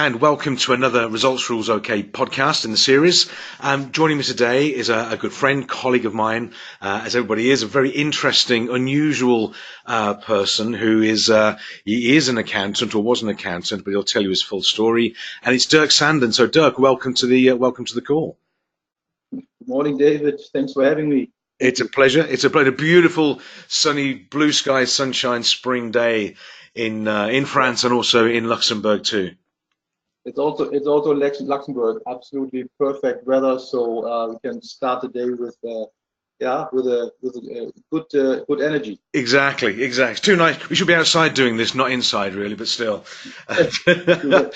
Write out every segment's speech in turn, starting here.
and welcome to another Results Rules OK podcast in the series. Joining me today is a good friend, colleague of mine, as everybody is, a very interesting, unusual person who is he is an accountant or was an accountant, but he'll tell you his full story. And it's Dirk Sanden. So, Dirk, welcome to the call. Good morning, David. Thanks for having me. It's a pleasure. It's a pleasure. Beautiful, sunny, blue sky, sunshine, spring day in France and also in Luxembourg too. It's also Luxembourg. Absolutely perfect weather, so we can start the day with good energy. Exactly. It's too nice. We should be outside doing this, not inside, really, but still. And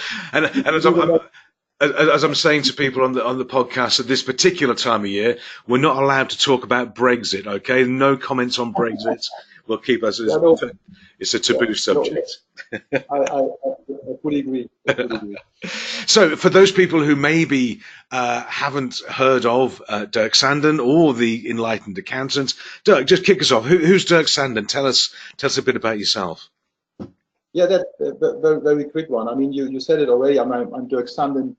as I'm saying to people on the podcast, at this particular time of year, we're not allowed to talk about Brexit. Okay, no comments on Brexit. We'll keep us. Yeah, no, It's a taboo no, subject. I fully agree. I fully agree. So, for those people who maybe haven't heard of Dirk Sanden or the Enlightened Accountant, Dirk, just kick us off. Who's Dirk Sanden? Tell us a bit about yourself. Yeah, that very very quick one. I mean, you said it already. I'm Dirk Sanden.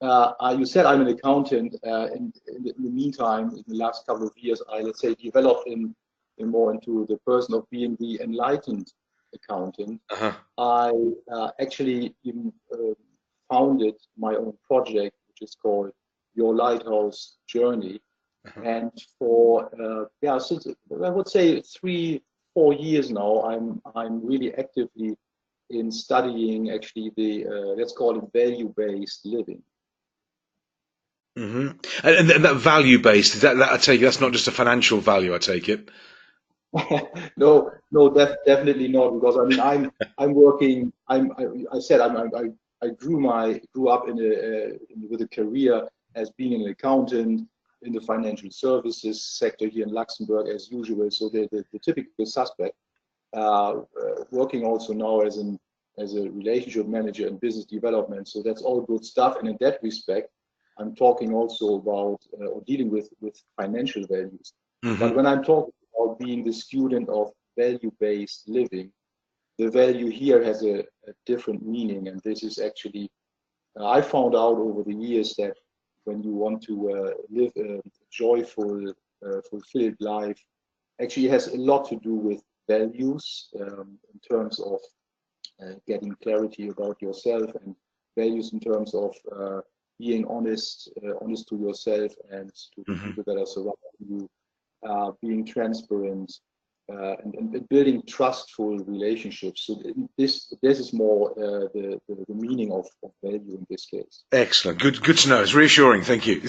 You said I'm an accountant. In the meantime, in the last couple of years, I let's say developed in more into the person of being the enlightened accountant. Uh-huh. I actually even founded my own project, which is called Your Lighthouse Journey. Uh-huh. And for since I would say 3-4 years now, I'm really actively in studying actually the let's call it value-based living. Hmm. And that value based, that I take it, that's not just a financial value, I take it. No, definitely not. Because I mean, I'm working. I said I grew up with a career as being an accountant in the financial services sector here in Luxembourg as usual. So the typical suspect. Working also now as a relationship manager in business development. So that's all good stuff. And in that respect, I'm talking also about or dealing with financial values. But Hmm. when I'm talking about being the student of value-based living, the value here has a different meaning. And this is actually, I found out over the years that when you want to live a joyful, fulfilled life, actually has a lot to do with values in terms of getting clarity about yourself, and values in terms of being honest to yourself and to the Hmm. people that are surrounding you, being transparent, and building trustful relationships. So this is more the meaning of value in this case. Excellent. Good to know. It's reassuring. Thank you.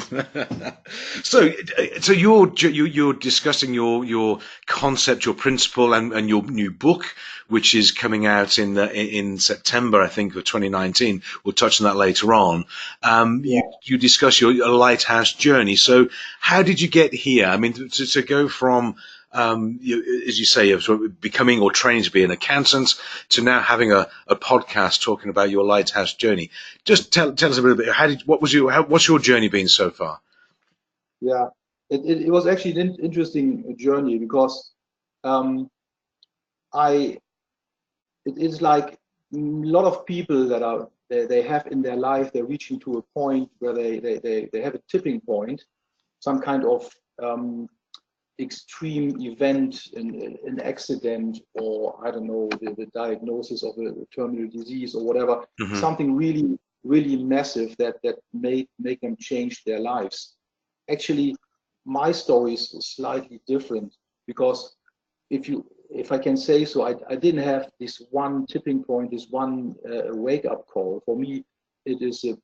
So, you're discussing your concept, your principle, and your new book, which is coming out in September, I think, of 2019. We'll touch on that later on. Yeah. You discuss your lighthouse journey. So, how did you get here? I mean, to go from as you say, of sort of becoming or training to be an accountant to now having a podcast talking about your lighthouse journey. Just tell us a little bit. What's your journey been so far? Yeah, it was actually an interesting journey because um, I it is like a lot of people that they have in their life, they're reaching to a point where they have a tipping point, some kind of extreme event, an accident, or I don't know, the diagnosis of a terminal disease or whatever, Hmm. something really massive that make them change their lives. Actually, my story is slightly different because if I can say so, I didn't have this one tipping point, this one wake up call. For me, it is a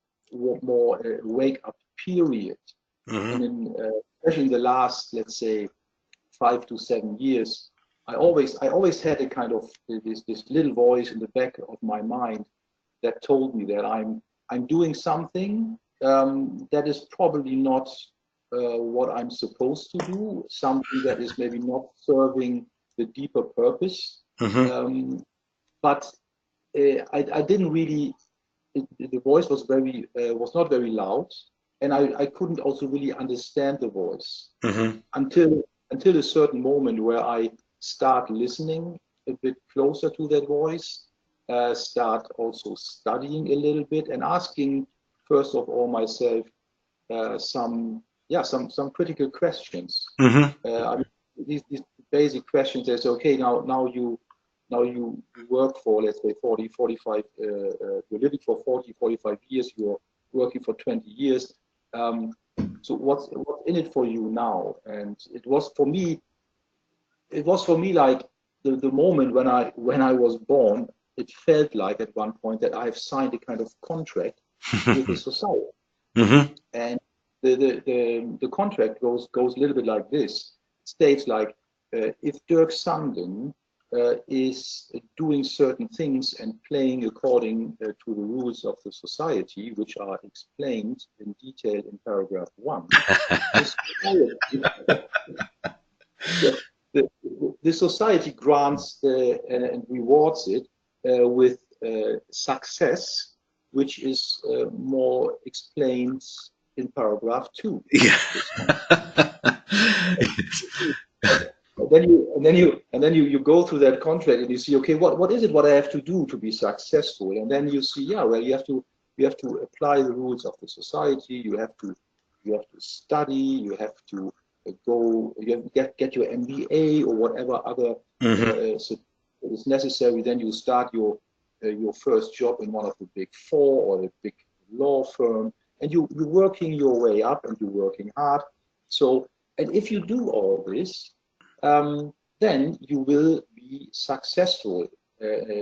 more a wake up period, Hmm. and especially in the last, let's say, 5 to 7 years, I always had a kind of this little voice in the back of my mind that told me that I'm doing something that is probably not what I'm supposed to do, something that is maybe not serving the deeper purpose. Hmm. Um, but I didn't really. The voice was not very loud, and I couldn't also really understand the voice Hmm. until a certain moment where I start listening a bit closer to that voice, start also studying a little bit and asking first of all myself some critical questions. I mean, these basic questions is okay. Now you work for, let's say, 40, 45. You're living for 40, 45 years. You're working for 20 years. So what's in it for you now? And it was for me. It was for me like the moment when I was born. It felt like at one point that I've signed a kind of contract with the society. And the contract goes a little bit like this. It states like if Dirk Sanden is doing certain things and playing according to the rules of the society, which are explained in detail in paragraph 1, the society grants and rewards it with success, which is more explained in paragraph 2. Yeah. And then you go through that contract and you see, okay, what is it what I have to do to be successful? And then you see, yeah, well, you have to apply the rules of the society. You have to study. You have to get your MBA or whatever other so is necessary. Then you start your first job in one of the big four or a big law firm, and you're working your way up and you're working hard. So, and if you do all this, then you will be successful.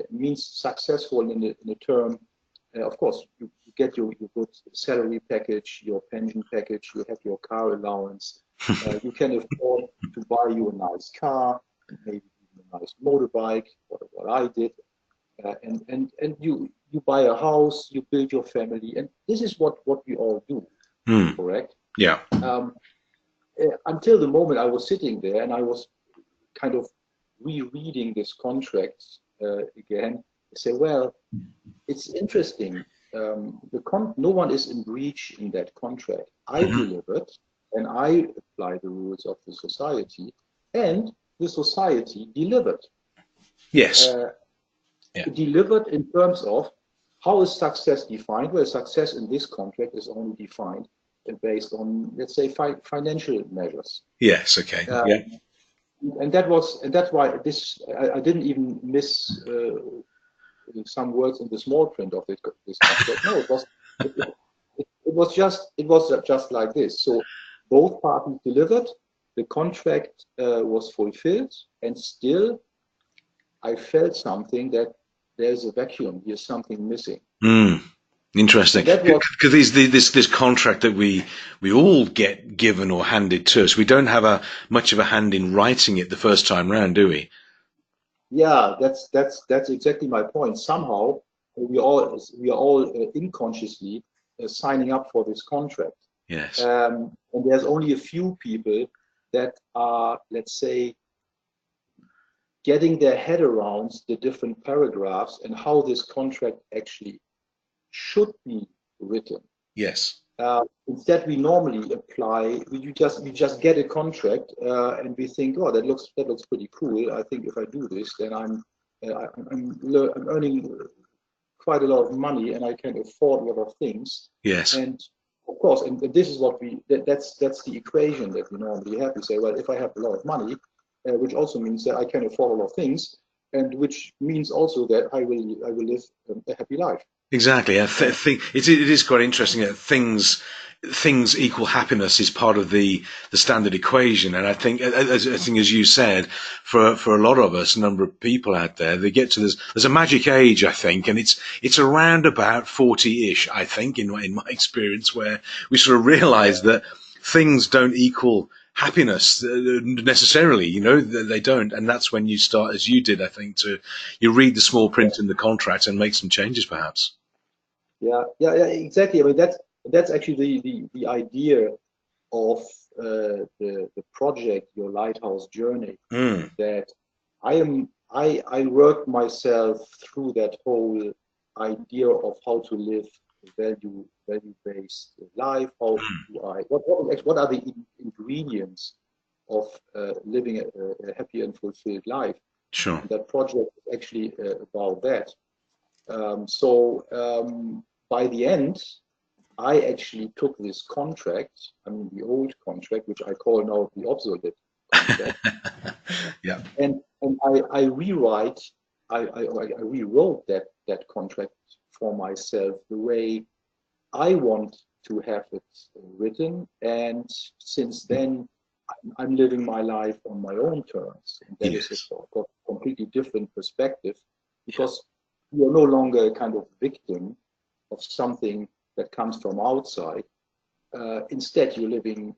Means successful in the term, of course, you get your good salary package, your pension package, you have your car allowance, you can afford to buy you a nice car, maybe even a nice motorbike, what I did, and you buy a house, you build your family, and this is what we all do, correct? Yeah. Until the moment I was sitting there and I was kind of rereading this contract again, I say, well, it's interesting. No one is in breach in that contract. I delivered and I apply the rules of the society, and the society delivered. Yes. Delivered in terms of how is success defined? Well, success in this contract is only defined based on, let's say, financial measures. Yes. Okay. Yeah. And that's why this I didn't even miss some words in the small print of this contract. No, it was just like this. So both parties delivered. The contract was fulfilled, and still I felt something that there's a vacuum. Here's something missing. Interesting, because this contract that we all get given or handed to us, we don't have much of a hand in writing it the first time round, do we? Yeah, that's exactly my point. Somehow we are all unconsciously signing up for this contract. Yes. And there's only a few people that are, let's say, getting their head around the different paragraphs and how this contract actually should be written. Yes. Instead, we normally apply. We just get a contract and we think, oh, that looks pretty cool. I think if I do this, then I'm earning quite a lot of money and I can afford a lot of things. Yes. And of course, and this is what that's the equation that we normally have. We say, well, if I have a lot of money, which also means that I can afford a lot of things, and which means also that I will live a happy life. Exactly. I think it is quite interesting that things equal happiness is part of the standard equation, and I think as you said, for a lot of us, a number of people out there, they get to there's a magic age, I think, and it's around about 40-ish, I think, in my experience, where we sort of realise that things don't equal happiness necessarily, they don't, and that's when you start, as you did, I think, you read the small print in the contract and make some changes, perhaps. Yeah, exactly. I mean, that's actually the idea of the project, your Lighthouse Journey. That I worked myself through that whole idea of how to live a value-based life. How do what are the ingredients of living a happy and fulfilled life? Sure. And that project is actually about that. By the end, I actually took this contract, I mean the old contract, which I call now the obsolete contract, Yeah. I rewrote that contract for myself the way I want to have it written, and since then I'm living my life on my own terms, and that is Yes. a completely different perspective, because you're no longer a kind of victim of something that comes from outside. Instead, you're living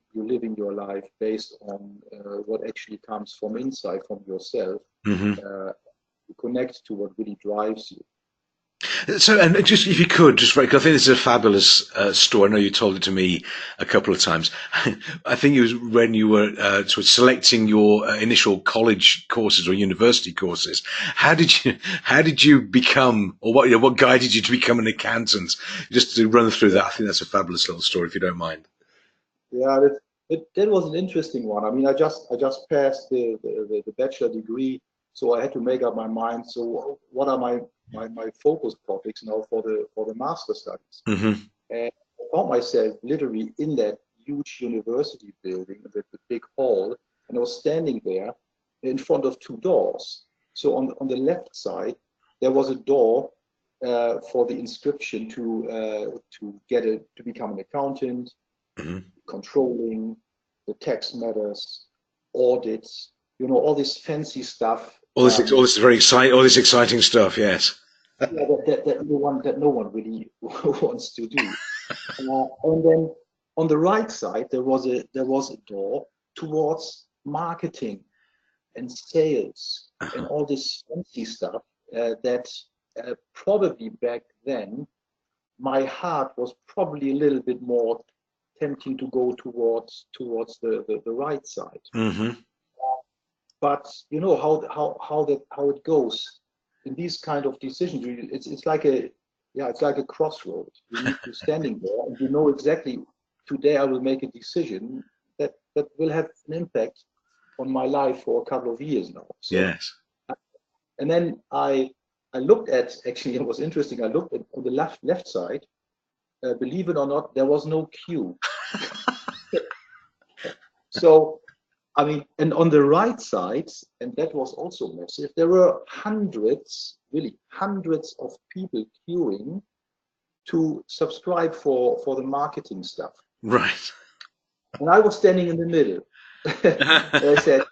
your life based on what actually comes from inside, from yourself. Hmm. You connect to what really drives you. So, and just if you could, just very, 'cause I think this is a fabulous story. I know you told it to me a couple of times. I think it was when you were sort of selecting your initial college courses or university courses. How did you become, or what guided you to become an accountant? Just to run through that, I think that's a fabulous little story, if you don't mind. Yeah, that was an interesting one. I mean, I just passed the bachelor degree, so I had to make up my mind. So what are my focus topics now for the master studies? Hmm. And I found myself literally in that huge university building, the big hall, and I was standing there in front of two doors. So on the left side, there was a door for the inscription to become an accountant, Hmm. controlling, the tax matters, audits, all this fancy stuff. All this very exciting, all this exciting stuff. Yes. Yeah, that no one really wants to do. And then on the right side, there was a door towards marketing and sales and Uh-huh. all this fancy stuff that probably back then my heart was probably a little bit more tempting to go towards the right side. Hmm. But you know how it goes in these kind of decisions. It's like a crossroad. You're standing there and you know exactly, today I will make a decision that will have an impact on my life for a couple of years now. So Yes. and then I looked at, actually, it was interesting. I looked at on the left side. Believe it or not, there was no queue. So I mean, and on the right side, and that was also massive, there were hundreds, really hundreds of people queuing to subscribe for the marketing stuff. Right. And I was standing in the middle. And I said,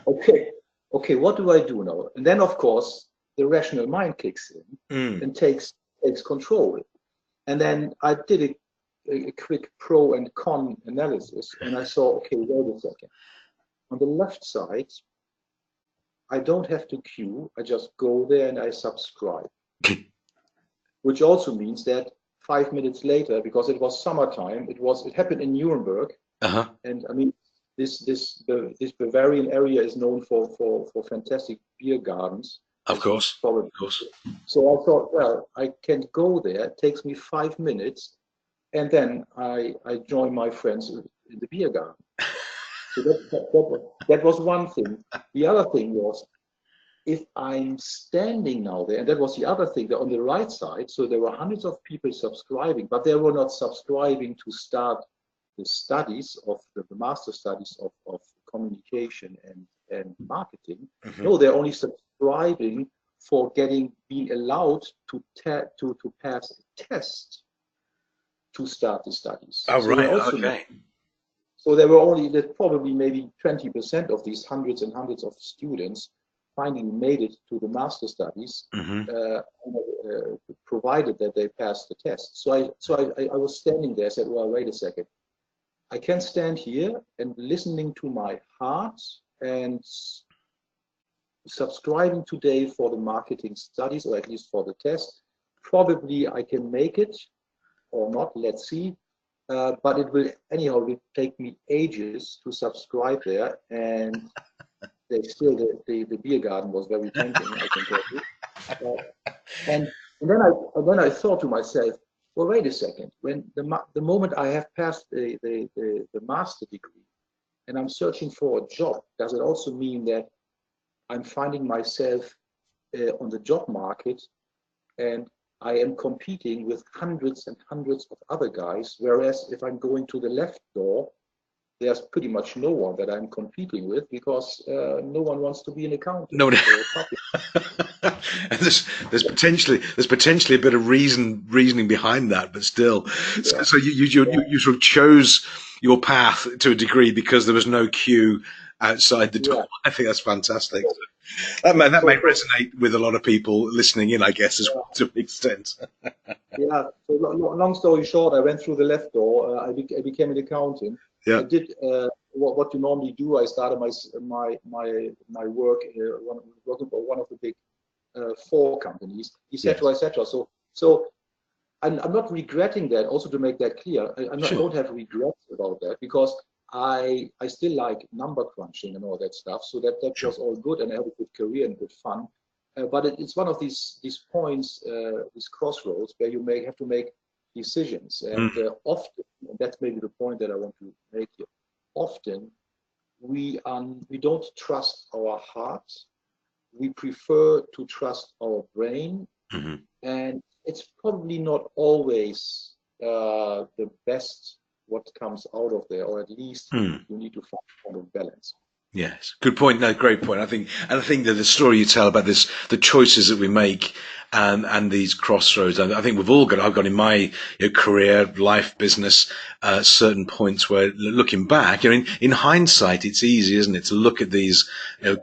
okay, okay, what do I do now? And then, of course, the rational mind kicks in Mm. and takes control. And then I did a quick pro and con analysis, and I saw, okay, wait a second. On the left side, I don't have to queue. I just go there and I subscribe, which also means that 5 minutes later, because it was summertime, it happened in Nuremberg, Uh-huh. and I mean this Bavarian area is known for fantastic beer gardens, Of as you course. probably. Of course. So I thought, well, I can go there. It takes me 5 minutes, and then I join my friends in the beer garden. So that was one thing. The other thing was, if I'm standing now there, and that was the other thing, that on the right side, so there were hundreds of people subscribing, but they were not subscribing to start the studies of the master studies of communication and marketing. Hmm. No, they're only subscribing for being allowed to pass a test to start the studies. Oh, So they right. also Okay. so there were only that probably maybe 20% of these hundreds and hundreds of students finally made it to the master studies, Hmm. provided that they passed the test. So I was standing there. I said, well, wait a second. I can stand here and listening to my heart and subscribing today for the marketing studies, or at least for the test. Probably I can make it or not. Let's see. But it will anyhow. It will take me ages to subscribe there, and the beer garden was very tempting, I can tell you. And then I thought to myself, well, wait a second. When the moment I have passed the master degree and I'm searching for a job, does it also mean that I'm finding myself on the job market and I am competing with hundreds and hundreds of other guys. Whereas if I'm going to the left door, there's pretty much no one that I'm competing with, because no one wants to be an accountant No, or a public. and there's potentially a bit of reasoning behind that, but still, Yeah, so you sort of chose your path to a degree because there was no queue outside the door. yeah. I think that's fantastic. So, That may so resonate with a lot of people listening in, I guess, as well, to an extent. yeah. So long story short, I went through the left door. I became an accountant. Yeah. I did what you normally do. I started my work working for one of the big four companies, Yes. etc., etc. So I'm not regretting that. Also, to make that clear, I Sure. don't have regrets about that, because I still like number crunching and all that stuff. So that Sure. was all good, and I had a good career and good fun. But it's one of these points, these crossroads, where you have to make decisions, and Mm. often, and that's maybe the point that I want to make here. Often we don't trust our heart. We prefer to trust our brain, Hmm. and it's probably not always the best what comes out of there, or at least Mm. you need to find kind of balance. Yes, good point. No, great point. I think that the story you tell about this, the choices that we make, and these crossroads. I think we've all got. I've got in my career, life, business, certain points where, looking back, in hindsight, it's easy, isn't it, to look at these, Yeah,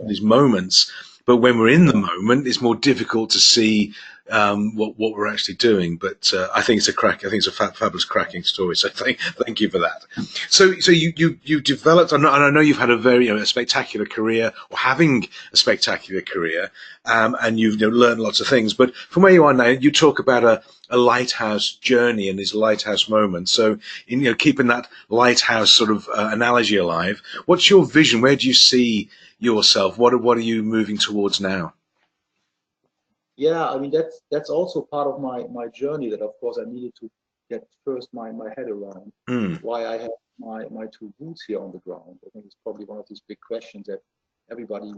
these moments. But when we're in the yeah, moment, it's more difficult to see what we're actually doing. But I think I think it's a fabulous, cracking story. So thank you for that. So you developed, and I know you've had a very a spectacular career, or having a spectacular career, and you've learned lots of things. But from where you are now, you talk about a lighthouse journey and these lighthouse moments. So in keeping that lighthouse sort of analogy alive, what's your vision? Where do you see yourself? What are you moving towards now? yeah. I mean, that's also part of my journey. That, of course, I needed to get first my head around Mm. why I have my two boots here on the ground. I think it's probably one of these big questions that everybody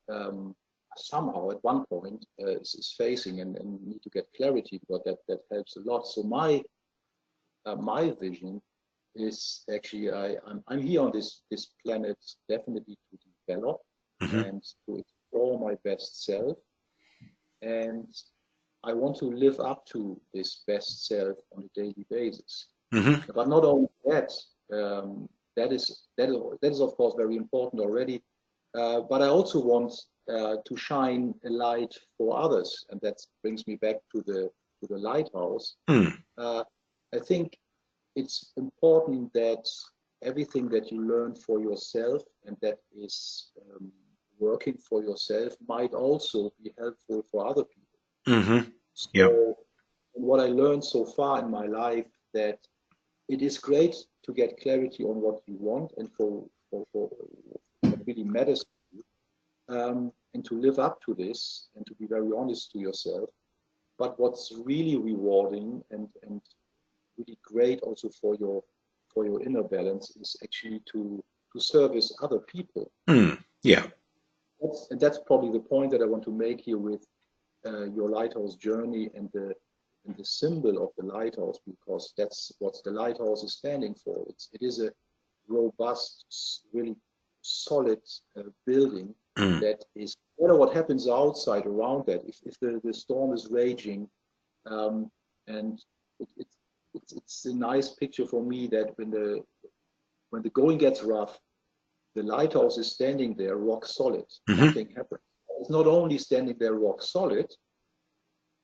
um, somehow at one point is facing, and need to get clarity, because that helps a lot. So my vision is actually, I'm here on this planet definitely to develop Hmm. and to explore my best self, and I want to live up to this best self on a daily basis. Hmm. But not only that, um, that is of course very important already. But I also want to shine a light for others, and that brings me back to the lighthouse. Mm. Uh, I think it's important that everything that you learn for yourself and that is working for yourself might also be helpful for other people. Hmm. Yeah. So what I learned so far in my life, that it is great to get clarity on what you want and for what really matters to you, and to live up to this and to be very honest to yourself. But what's really rewarding and really great also for your inner balance is actually to service other people. Mm. Yeah. That's probably the point that I want to make here with your lighthouse journey and the symbol of the lighthouse, because that's what the lighthouse is standing for. It is a robust, really solid building Mm. that is, no matter what happens outside around that, if the storm is raging, and it, it, it's a nice picture for me that when the going gets rough, the lighthouse is standing there rock solid. Hmm. Nothing happens. It's not only standing there rock solid,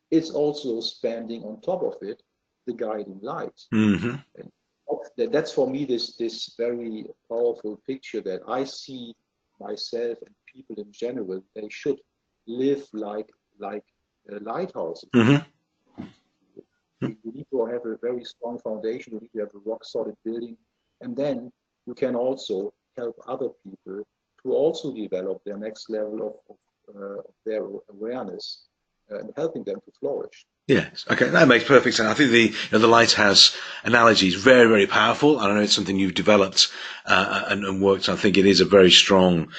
it's also standing on top of it, the guiding light. Hmm. And that's for me this very powerful picture that I see myself and people in general. They should live like lighthouses. Hmm. You need to have a very strong foundation. You need to have a rock solid building, and then you can also help other people to also develop their next level of their awareness. and helping them to flourish. Yes. Okay, that makes perfect sense. I think the lighthouse analogy is very, very powerful. I know it's something you've developed and worked on. I think it is a very strong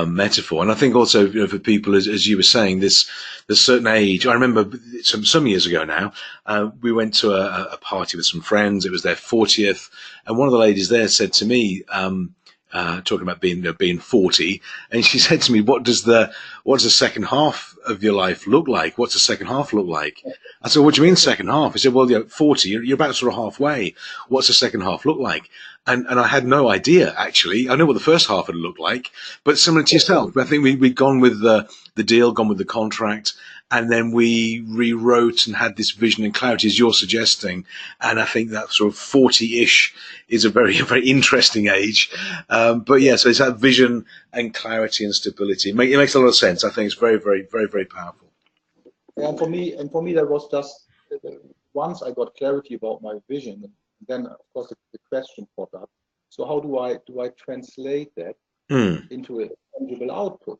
metaphor, and I think also for people, as you were saying, this certain age. I remember some years ago now, we went to a party with some friends. It was their 40th, and one of the ladies there said to me. Talking about being 40, and she said to me, "What does the second half of your life look like? What's the second half look like?" I said, "What do you mean second half?" He said, "Well, 40, you're about sort of halfway. What's the second half look like?" And I had no idea, actually. I know what the first half had looked like, but similar to yourself, I think we'd gone with the deal, gone with the contract, and then we rewrote and had this vision and clarity, as you're suggesting. And I think that sort of 40-ish is a very interesting age. But yeah, so it's that vision and clarity and stability. It makes a lot of sense. I think it's very powerful. And for me, that was just once I got clarity about my vision, and then of course the question popped up. So how do I translate that into a tangible output?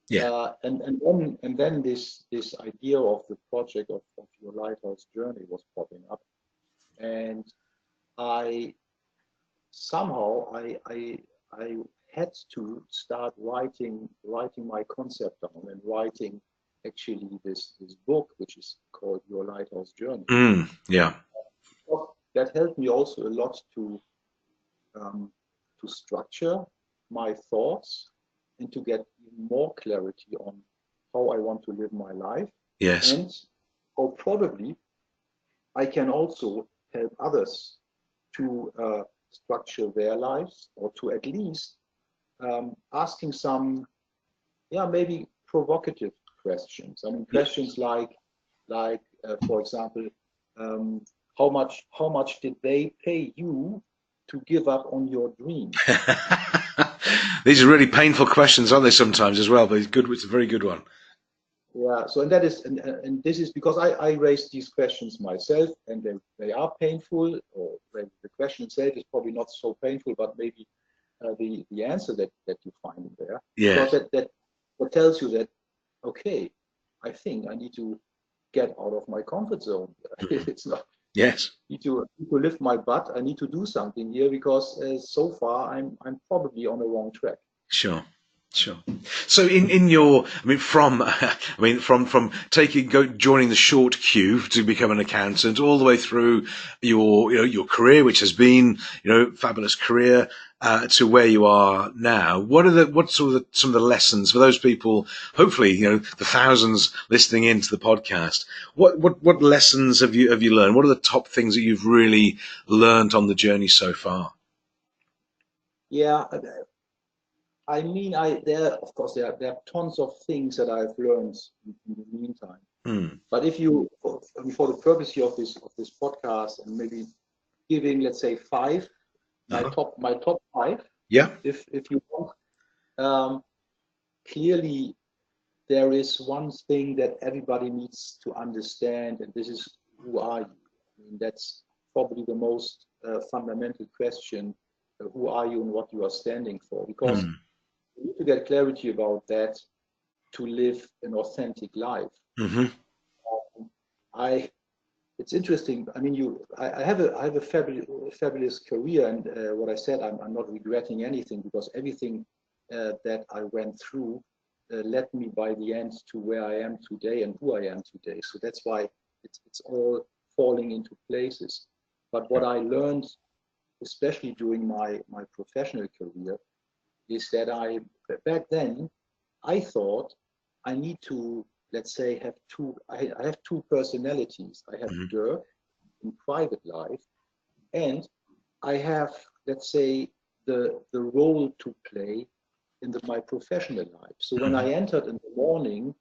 Yeah. And then this idea of the project of your lighthouse journey was popping up, and I somehow I had to start writing my concept down and writing actually this book, which is called Your Lighthouse Journey. Yeah. That helped me also a lot to structure my thoughts and to get more clarity on how I want to live my life. Yes. And how probably I can also help others to structure their lives, or to at least asking some, maybe provocative questions. I mean, questions like for example, how much did they pay you to give up on your dream? These are really painful questions, aren't they, sometimes as well? But it's good. It's a very good one. Yeah. So, and that is, and this is because I raised these questions myself, and they are painful, or the question itself is probably not so painful, but maybe the answer that you find in there. Yeah. Because that tells you that, okay, I think I need to get out of my comfort zone. It's not. Yes. I need to lift my butt. I need to do something here, because so far I'm probably on the wrong track. Sure. So in your, from joining the short queue to become an accountant, all the way through your career, which has been fabulous career, to where you are now. What's some of the lessons for those people? Hopefully, the thousands listening into the podcast. What lessons have you learned? What are the top things that you've really learned on the journey so far? Yeah. I mean, there are tons of things that I've learned in the meantime. But if you, for the purpose here of this podcast, and maybe giving, let's say, five, my top five. Yeah. If you want, clearly there is one thing that everybody needs to understand, and this is, who are you? I mean, that's probably the most fundamental question. Who are you and what you are standing for? Because you need to get clarity about that to live an authentic life. It's interesting. I mean, I have a fabulous career, and what I said, I'm not regretting anything, because everything that I went through led me by the end to where I am today and who I am today. So that's why it's all falling into places. But what I learned, especially during my professional career, is that back then I thought I need to, let's say, have I have two personalities. I have Dirk in private life, and I have, let's say, the role to play in my professional life. So when I entered in the morning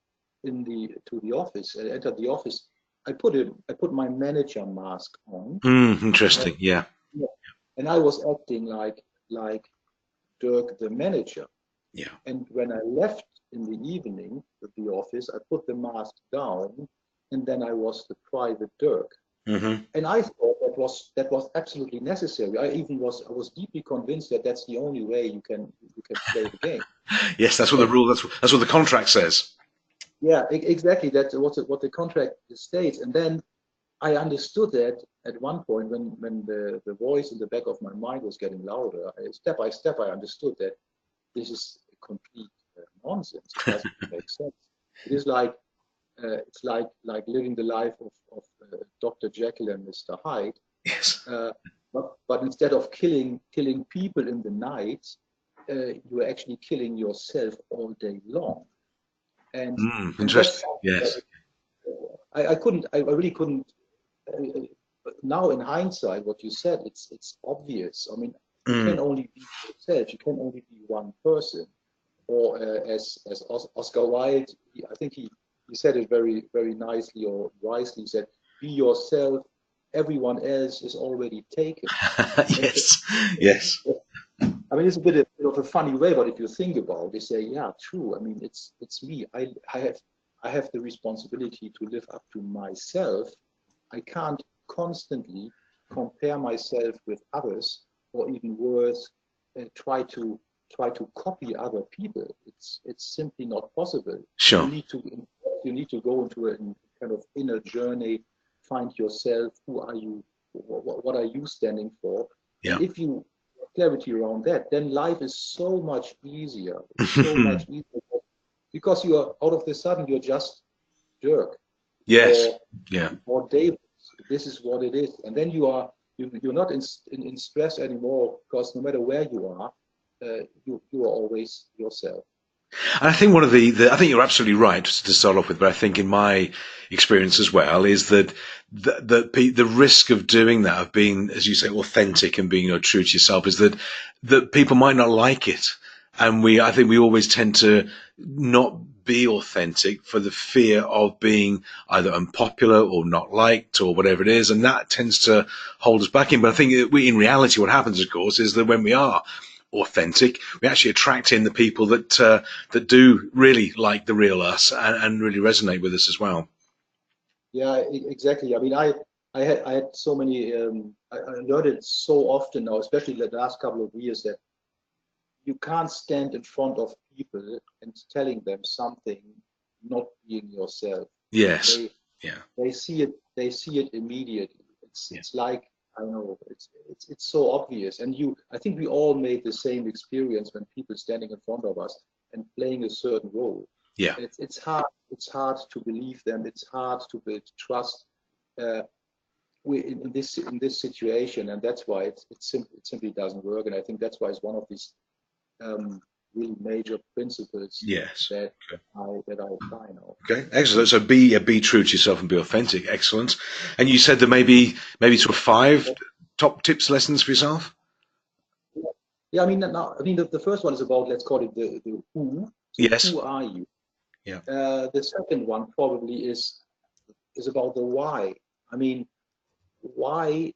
to the office, I entered the office, I put my manager mask on. Interesting. Yeah. And I was acting like Dirk, the manager. Yeah. And when I left in the evening at the office, I put the mask down, and then I was the private Dirk. And I thought that was absolutely necessary. I was deeply convinced that that's the only way you can play the game. Yes, that's what the rule. That's what the contract says. Yeah, exactly. That's what the contract states. And then I understood that at one point when the voice in the back of my mind was getting louder. Step by step, I understood that this is complete nonsense. It doesn't make sense. It is like it's like living the life of Dr. Jekyll and Mr. Hyde. Yes. But instead of killing people in the night, you are actually killing yourself all day long. And that's Interesting. something that Yes. I really couldn't. Now in hindsight, what you said, it's obvious. I mean, you can Mm. only be yourself. You can only be one person. Or as Oscar Wilde, I think he said it very nicely or wisely. He said, "Be yourself. Everyone else is already taken." And Yes. Yes. I mean, it's a bit of a funny way, but if you think about it, you say, yeah, true. I mean, it's me. I have the responsibility to live up to myself. I can't constantly compare myself with others, or even worse, try to copy other people. It's simply not possible. You Sure. need to you need to go into a kind of inner journey, find yourself. Who are you? What are you standing for? And Yeah. if you have clarity around that, then life is so much easier. It's so much easier because you are out of the sudden you're just Dirk Yes. or Yeah. David. This is what it is, and then you're not in stress anymore because no matter where you are, you are always yourself. And I think one of I think you're absolutely right to start off with, but I think in my experience as well is that the risk of doing that, of being, as you say, authentic and being, true to yourself, is that people might not like it, and I think we always tend to not be authentic for the fear of being either unpopular or not liked or whatever it is, and that tends to hold us back in. But I think in reality, what happens, of course, is that when we are authentic, we actually attract in the people that do really like the real us and really resonate with us as well. Yeah, exactly. I mean, I had so many. I learned it so often now, especially the last couple of years, that you can't stand in front of people and telling them something, not being yourself. Yes. They Yeah. they see it. They see it immediately. It's Yeah. it's like I don't know. It's so obvious. And I think we all made the same experience when people standing in front of us and playing a certain role. Yeah. It's hard. It's hard to believe them. It's hard to build trust. Uh, in this situation, and that's why it simply doesn't work. And I think that's why it's one of these um, really major principles Yes. that Okay. I apply now. Okay. Excellent. So be true to yourself and be authentic. Excellent. And you said that maybe sort of five top tips, lessons for yourself. Yeah, I mean, now, I mean, the first one is about, let's call it the who. So Yes. who are you? Yeah. The second one probably is about the why. I mean, why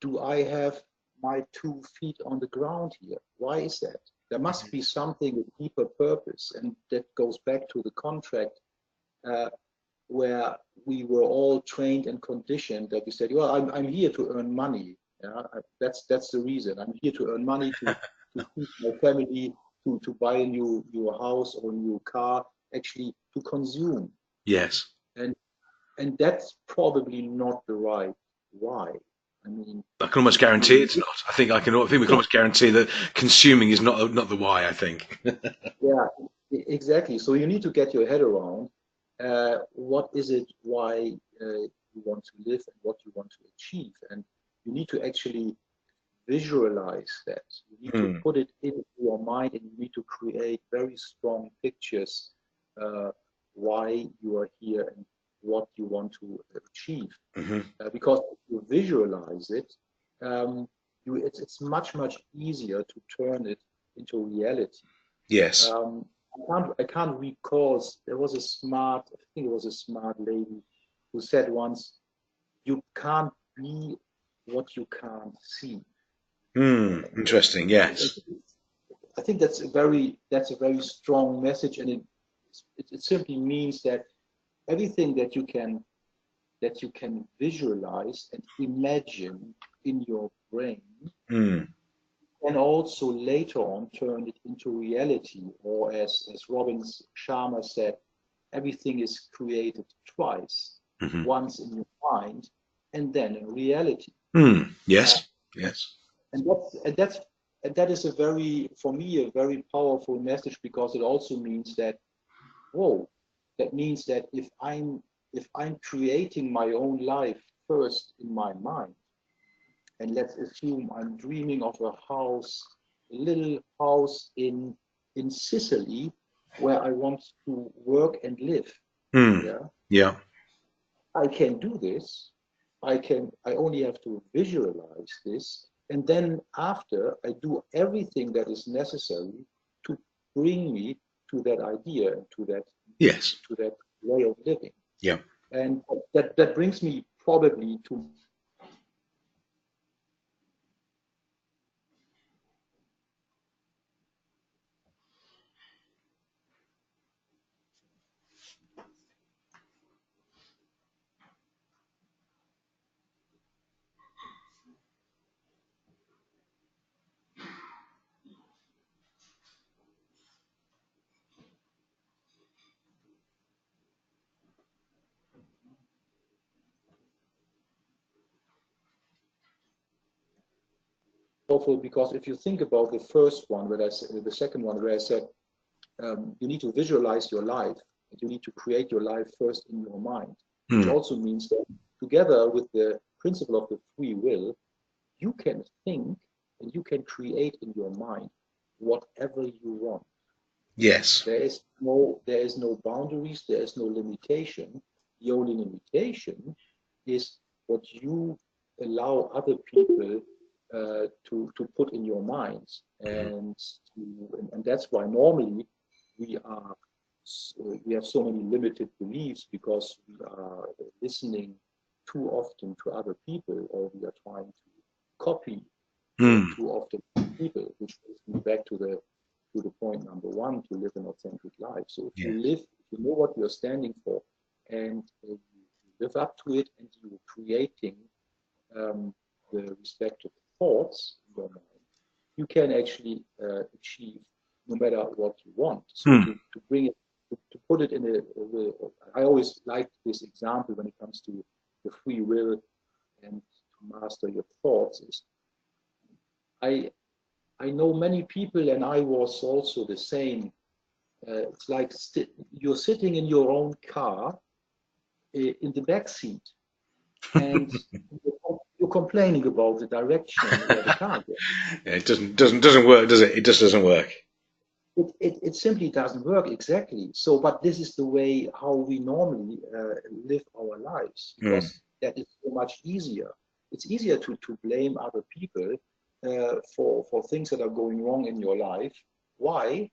do I have my 2 feet on the ground here? Why is that? There must be something with deeper purpose, and that goes back to the contract uh, where we were all trained and conditioned that we said, well, I'm here to earn money. Yeah? That's the reason. I'm here to earn money to feed my family, to buy a new house or a new car, actually to consume. Yes. And and that's probably not the right why. I mean, I can almost if guarantee you it's not. I think we can almost guarantee that consuming is not the why, I think. yeah, exactly. So you need to get your head around what is it, why you want to live and what you want to achieve. And you need to actually visualize that. You need to Hmm. put it into your mind and you need to create very strong pictures uh, why you are here and what you want to achieve. Hmm. Because if you visualize it, um, it's much easier to turn it into reality. Yes. Um, I can't recall. There was I think it was a smart lady who said once, "You can't be what you can't see." Hmm. Interesting. Yes. I think that's a very strong message, and it simply means that everything that you can visualize and imagine in your brain Hmm. can also later on turn it into reality, or as Robin Sharma said, everything is created twice, Hmm. once in your mind and then in reality. Uh, Yes. Yes. and that is a very, for me, a very powerful message, because it also means that, whoa, that means that if I'm creating my own life first in my mind, and let's assume I'm dreaming of a house, a little house in Sicily, where I want to work and live. Mm. Yeah, Yeah. I can do this. I only have to visualize this, and then after I do everything that is necessary to bring me to that idea and Yes. to that way of living. Yeah. And that brings me probably to powerful, because if you think about the first one, where I said, the second one, where I said, you need to visualize your life, and you need to create your life first in your mind, which Mm. also means that together with the principle of the free will, you can think and you can create in your mind whatever you want. Yes. There is no boundaries, there is no limitation. The only limitation is what you allow other people to put in your minds, Hmm. and that's why normally we are we have so many limited beliefs, because we are listening too often to other people, or we are trying to copy Mm. too often people, which brings me back to the point number one, to live an authentic life. So Yeah. if you know what you're standing for, and you live up to it, and you're creating um, the respective thoughts in your mind, you can actually achieve no matter what you want. So Mm. to bring it, to put it in I always like this example when it comes to the free will and to master your thoughts, is I I know many people, and I was also the same. It's like you're sitting in your own car in the back seat, and you're complaining about the direction where the car goes. It doesn't work, does it? It just doesn't work. It simply doesn't work exactly. So, but this is the way how we normally live our lives, Mm. because that is so much easier. It's easier to blame other people for things that are going wrong in your life. Why?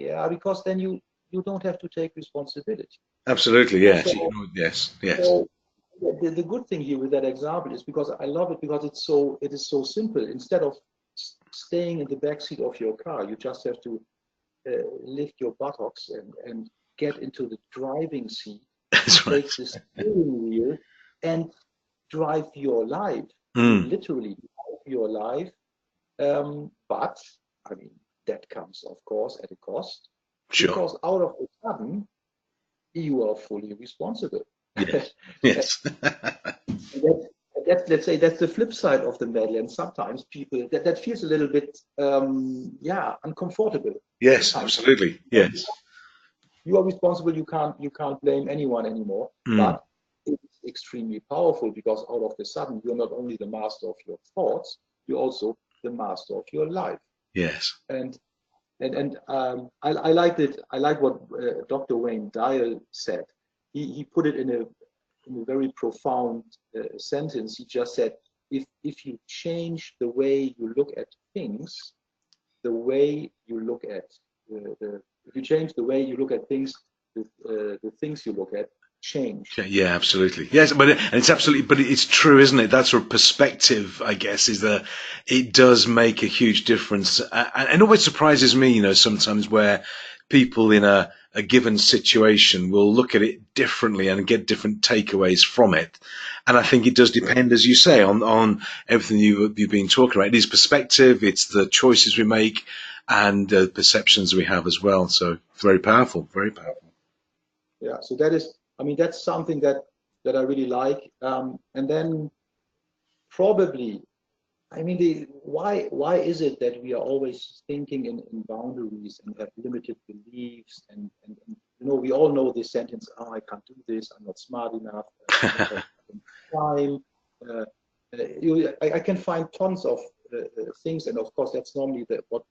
Yeah, because then you don't have to take responsibility. Absolutely. Yes. So, Yes. Yes. so the good thing here with that example is, because I love it, because it is so simple. Instead of staying in the back seat of your car, you just have to lift your buttocks and get into the driving seat, That's right. take the steering wheel, and drive your life. I mean, Mm. literally drive your life. But I mean, that comes, of course, at a cost, Sure. because out of the sudden you are fully responsible. Yes. Yes. that, let's say that's the flip side of the medal, and sometimes people that feels a little bit uncomfortable. Yes. Sometimes Absolutely. Yes. you are responsible. You can't blame anyone anymore. Mm. But it's extremely powerful, because out of the sudden you're not only the master of your thoughts, you're also the master of your life. Yes. And I liked it. I like what Dr. Wayne Dyer said. He put it in a very profound sentence. He just said, if you change the way you look at things, the way you look at if you change the way you look at things, the things you look at change. Yeah, yeah, absolutely. Yes, and it's absolutely, but it's true, isn't it? That sort of perspective, I guess, is that it does make a huge difference. And it always surprises me, sometimes where people in a given situation will look at it differently and get different takeaways from it. And I think it does depend, as you say, on everything you've been talking about. It is perspective, it's the choices we make, and perceptions we have as well. So very powerful, very powerful. Yeah. So that is, I mean, that's something that I really like. And then probably, I mean, why is it that we are always thinking in boundaries and have limited beliefs and you know, we all know this sentence, oh, I can't do this, I'm not smart enough, I don't have time. I can find tons of things, and of course that's normally what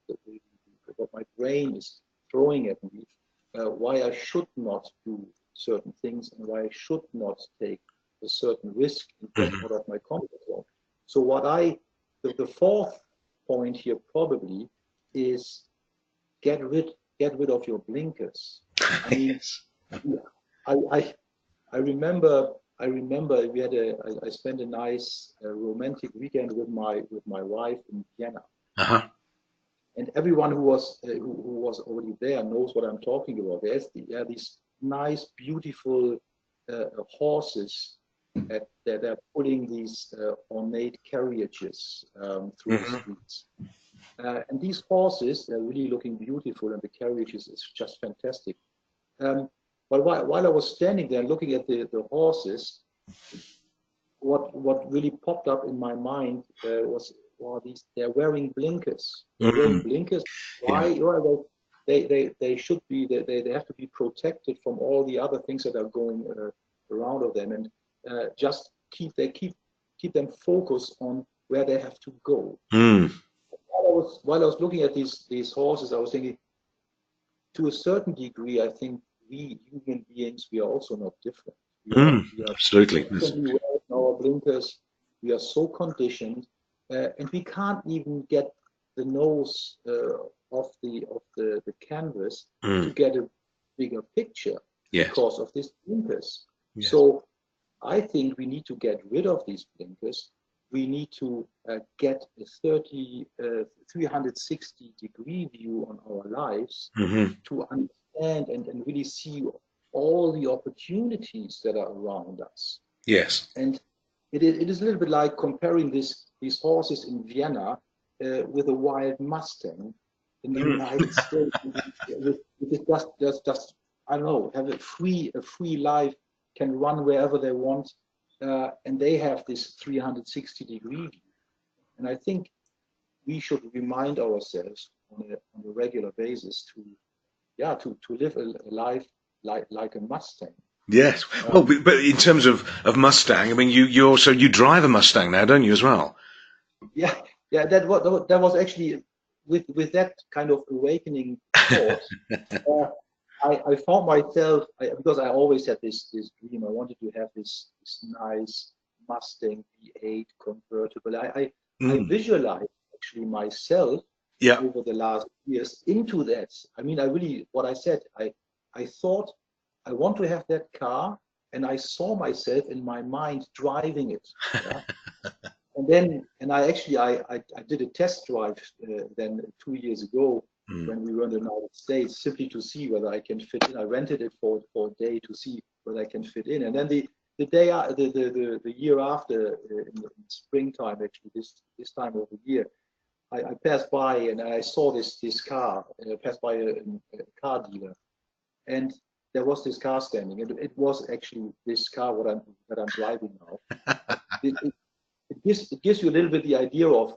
my brain is throwing at me, why I should not do certain things and why I should not take a certain risk and get out of my comfort zone. So the fourth point here probably is get rid of your blinkers. I mean, I I remember we had I spent a nice romantic weekend with my wife in Vienna. Uh-huh. And everyone who was already there knows what I'm talking about. There are these nice, beautiful horses that are pulling these ornate carriages through the streets. And these horses, they're really looking beautiful, and the carriages is just fantastic. But while I was standing there looking at the horses, what really popped up in my mind was, well, they're wearing blinkers. They're wearing blinkers. Why? Yeah. Well, they should be. They have to be protected from all the other things that are going around of them, and just keep them focused on where they have to go. While I was looking at these horses, I was thinking, to a certain degree, I think we human beings, we are also not different. We are Absolutely. wearing our blinkers. We are so conditioned, and we can't even get the nose off the canvas to get a bigger picture because of these blinkers. Yes. So I think we need to get rid of these blinkers. We need to get a 360 degree view on our lives to understand and really see all the opportunities that are around us. Yes. And it is a little bit like comparing these horses in Vienna with a wild Mustang in the United States. With just I don't know, have a free life, can run wherever they want, and they have this 360 degree view. And I think we should remind ourselves on a regular basis to live a life like a Mustang. Yes. Well, but in terms of Mustang, I mean, you drive a Mustang now, don't you, as well? Yeah. That was actually with that kind of awakening thought. I found myself, because I always had this dream. I wanted to have this nice Mustang V8 convertible. I visualized actually myself over the last years into that. I mean, what I said, I thought I want to have that car, and I saw myself in my mind driving it. Yeah? And I did a test drive then 2 years ago when we were in the United States, simply to see whether I can fit in. I rented it for a day to see whether I can fit in. And then the year after, in springtime, actually this time of the year, I passed by and I saw this car. I passed by a car dealer, and there was this car standing, and it was actually this car that I'm driving now. It gives you a little bit the idea of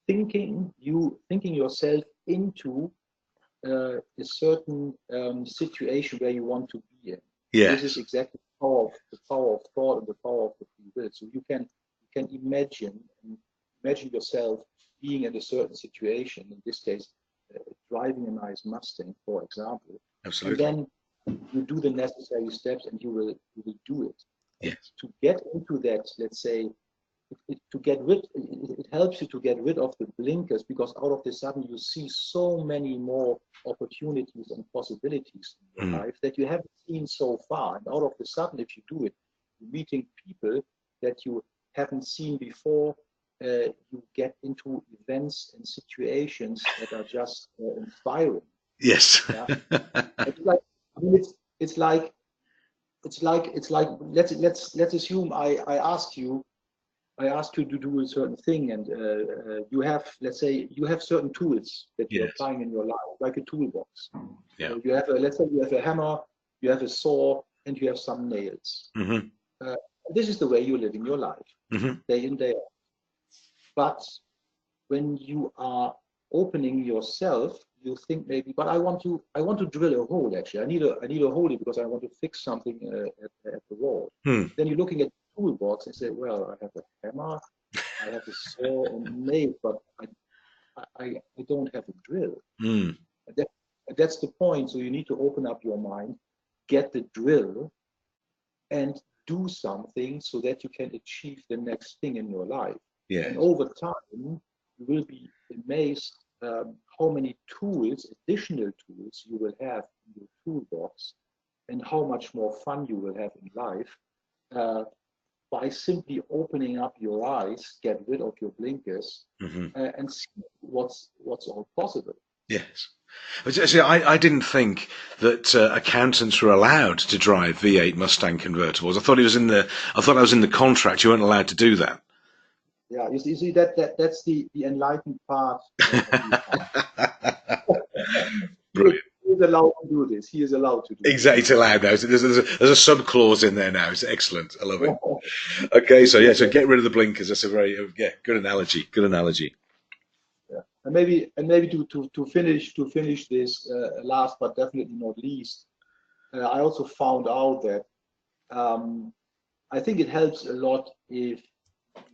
thinking yourself into a certain situation where you want to be in. Yes. This is exactly the power of thought and the power of the free will. So you can imagine yourself being in a certain situation. In this case, driving a nice Mustang, for example. Absolutely. And then you do the necessary steps, and you will do it. Yes. To get into that, let's say, it helps you to get rid of the blinkers, because out of the sudden you see so many more opportunities and possibilities in your life that you haven't seen so far. And out of the sudden, if you do it, you're meeting people that you haven't seen before. You get into events and situations that are just inspiring. Yes. Yeah? It's like let's assume I ask you to do a certain thing, and you have, let's say, you have certain tools that you're applying in your life, like a toolbox. Yeah. Let's say you have a hammer, you have a saw, and you have some nails. This is the way you're living your life, day in, day out. But when you are opening yourself, you think maybe, but I want to drill a hole. Actually, I need a hole because I want to fix something at the wall. Then you're looking at the toolbox and say, well, I have a hammer, I have a saw and nail, but I don't have a drill. That's the point. So you need to open up your mind, get the drill, and do something so that you can achieve the next thing in your life. Yeah. And over time, you will be amazed how many tools, additional tools, you will have in your toolbox, and how much more fun you will have in life by simply opening up your eyes, get rid of your blinkers, and see what's all possible. Yes. See, I didn't think that accountants were allowed to drive V8 Mustang convertibles. I thought I was in the contract. You weren't allowed to do that. Yeah, you see that's the enlightened part. Brilliant. He is allowed to do this. He is allowed to do Exactly, it's allowed now. There's a sub clause in there now. It's excellent. I love it. Okay, so so get rid of the blinkers. That's a very good analogy. Good analogy. Yeah. And maybe to finish this last but definitely not least, I also found out that I think it helps a lot if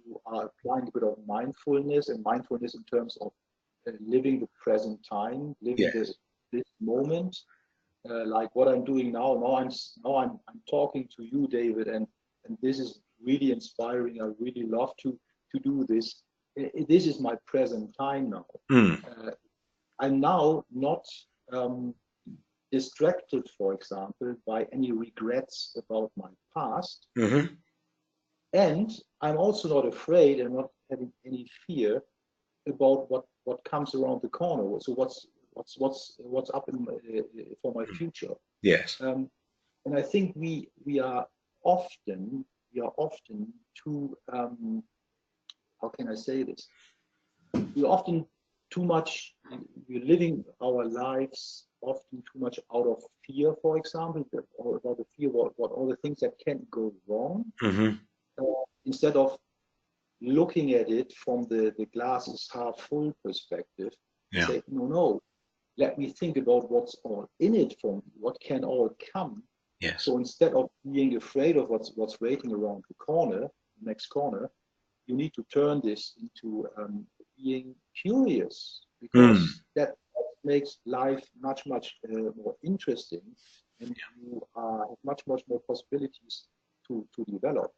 you are applying a bit of mindfulness, and mindfulness in terms of living the present time, living this moment, like what I'm doing now. Now I'm talking to you, David, and this is really inspiring. I really love to do this. This is my present time now. I'm now not distracted, for example, by any regrets about my past. And I'm also not afraid and not having any fear about what comes around the corner. So what's up for my future. Yes. And I think we are often too how can I say this? We're often too much. We're living our lives often too much out of fear, for example, or about the fear what all the things that can go wrong. Instead of looking at it from the glass is half full perspective, say, no, let me think about what's all in it for me, what can all come. Yes. So instead of being afraid of what's waiting around the next corner, you need to turn this into being curious, because that makes life much more interesting, and you have much more possibilities to develop.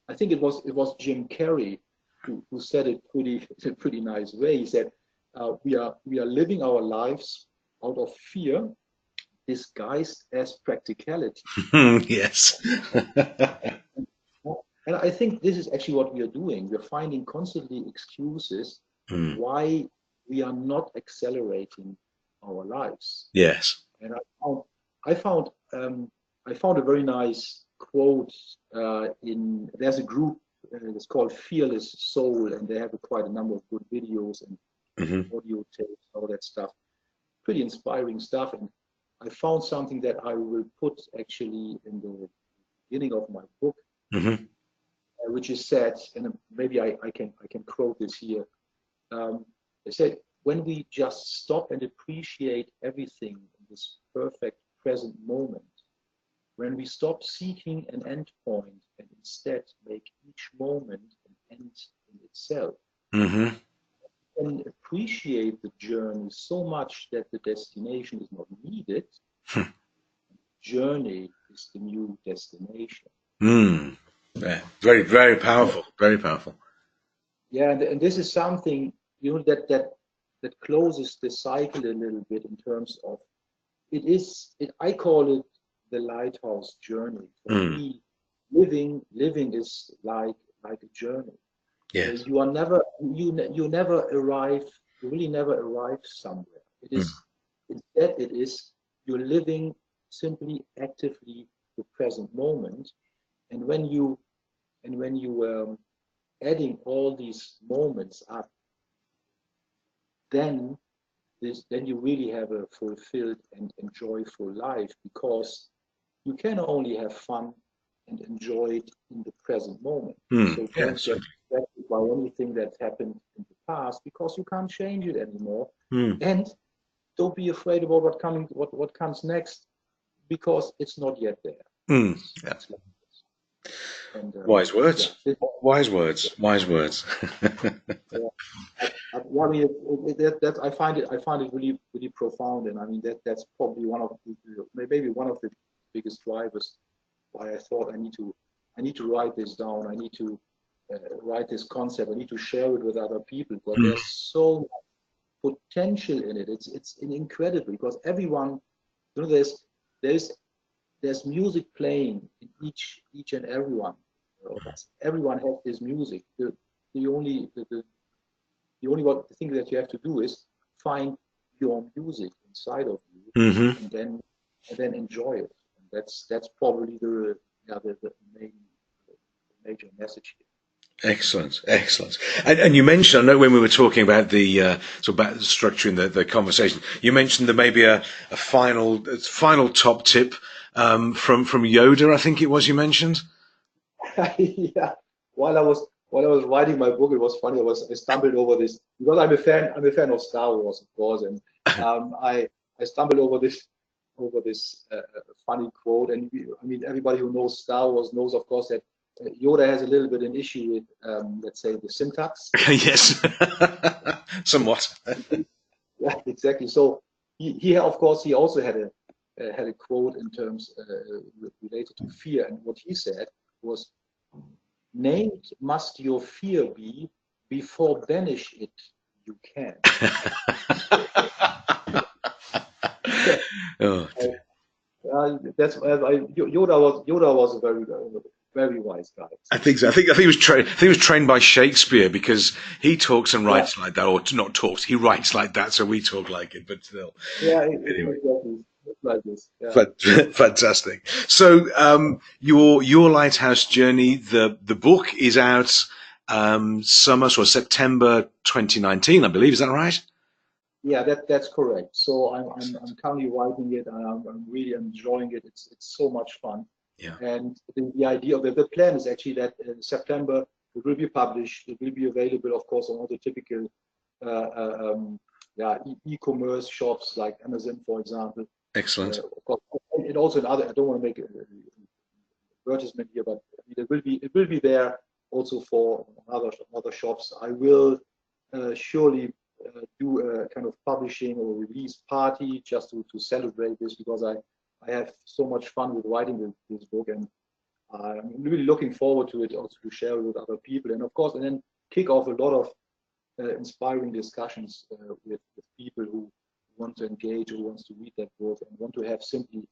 I think it was Jim Carrey who said it in a pretty nice way. He said, we are living our lives out of fear, disguised as practicality. Yes. And I think this is actually what we are doing. We're finding constantly excuses why we are not accelerating our lives. Yes. And I found a very nice quote there's a group it's called Fearless Soul, and they have quite a number of good videos and audio tapes, all that stuff. Pretty inspiring stuff. And I found something that I will put actually in the beginning of my book, which is said, and maybe I can quote this here. They said, when we just stop and appreciate everything in this perfect present moment, when we stop seeking an end point and instead make each moment an end in itself, and appreciate the journey so much that the destination is not needed, journey is the new destination. Yeah, very powerful, very powerful. Yeah, and this is something that closes the cycle a little bit in terms of I call it the lighthouse journey. For me, living is like a journey. Yes. You never arrive. You really never arrive somewhere. Instead it is you're living simply actively the present moment, and when you adding all these moments up, then then you really have a fulfilled and enjoyable life, because you can only have fun and enjoy it in the present moment. So don't get distracted by anything that happened in the past, because you can't change it anymore. And don't be afraid about what comes next, because it's not yet there. It's like this. And, wise words. Yeah, Wise words. Wise words. I mean, I find it really, really profound, and I mean that's probably one of the biggest drivers why I thought I need to write this down. I need to write this concept. I need to share it with other people, because there's so much potential in it. It's incredible, because everyone, there's music playing in each and every one of us. Everyone has this music. The only thing that you have to do is find your music inside of you, and then enjoy it. And that's probably the major message here. Excellent. And you mentioned, I know when we were talking about the about structuring the conversation, you mentioned there may be a final top tip from Yoda, I think it was you mentioned. Yeah. While I was writing my book, it was funny. I stumbled over this, because I'm a fan of Star Wars, of course, and I stumbled over this funny quote. And I mean, everybody who knows Star Wars knows, of course, that Yoda has a little bit an issue with, let's say, the syntax. Yes, somewhat. Yeah, exactly. So he of course he also had a quote in terms related to fear, and what he said was, "Named must your fear be, before banish it you can." Oh. That's Yoda was a very wise guy. I think so. I think he was trained by Shakespeare, because he talks and writes like that, or not talks. He writes like that, so we talk like it. But still, anyway. Exactly. Like this. Yeah. Fantastic. So, your Lighthouse Journey, the book is out September 2019, I believe. Is that right? Yeah, that's correct. So I'm currently writing it, and I'm really enjoying it. It's so much fun. Yeah. And the idea of the plan is actually that in September it will be published. It will be available, of course, on all the typical e-commerce shops like Amazon, for example. Excellent. Of course, and also in other. I don't want to make an advertisement here, but it will be there also for other shops. I will surely do a kind of publishing or release party just to celebrate this, because I have so much fun with writing this book, and I'm really looking forward to it, also to share it with other people, and of course, and then kick off a lot of inspiring discussions with people who want to engage, who wants to read that book, and want to have simply,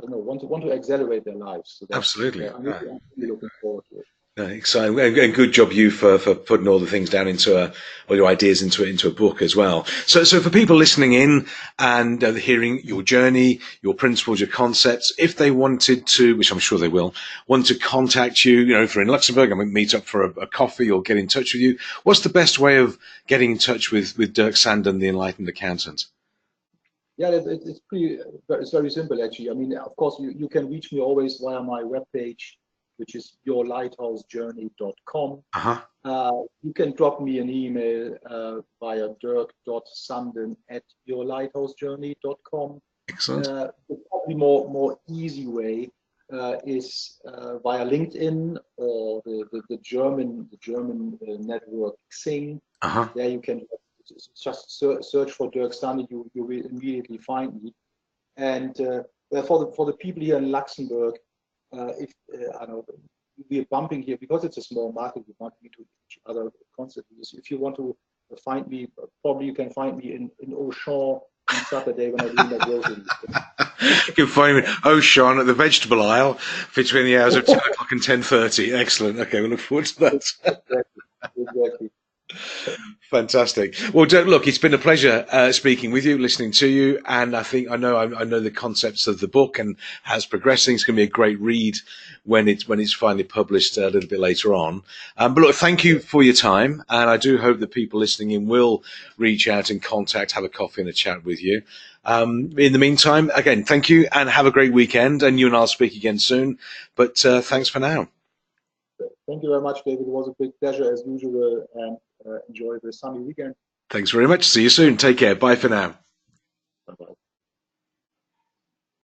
want to accelerate their lives. So absolutely. I'm really looking forward to it. Exciting, and good job you for putting all the things down all your ideas into a book as well. So for people listening in and hearing your journey, your principles, your concepts, if they wanted to, which I'm sure they will, want to contact you, if they're in Luxembourg, I mean, meet up for a coffee or get in touch with you, what's the best way of getting in touch with Dirk Sanden, the Enlightened Accountant? Yeah, it's very simple actually. I mean, of course, you can reach me always via my webpage, which is yourlighthousejourney.com. You can drop me an email via dirk.sanden@yourlighthousejourney.com. Excellent. The probably more easy way is via LinkedIn or the German network Xing. There you can just search for Dirk Sanden. You will immediately find me. And for the people here in Luxembourg, if I don't know, we're bumping here because it's a small market. We bump into each other constantly. So if you want to find me, probably you can find me in Auchan on Saturday when I'm doing my groceries. You can find me in Auchan at the vegetable aisle between the hours of 10 o'clock and 10:30. Excellent. Okay, we'll look forward to that. Exactly. Fantastic. Well, Dirk, look, it's been a pleasure speaking with you, listening to you, and I know the concepts of the book and how it's progressing. It's going to be a great read when it's finally published a little bit later on. But look, thank you for your time, and I do hope that people listening in will reach out and contact, have a coffee and a chat with you. In the meantime, again, thank you, and have a great weekend. And you and I'll speak again soon. But thanks for now. Thank you very much, David. It was a big pleasure as usual, and enjoy the sunny weekend. Thanks very much. See you soon. Take care. Bye for now. Bye-bye.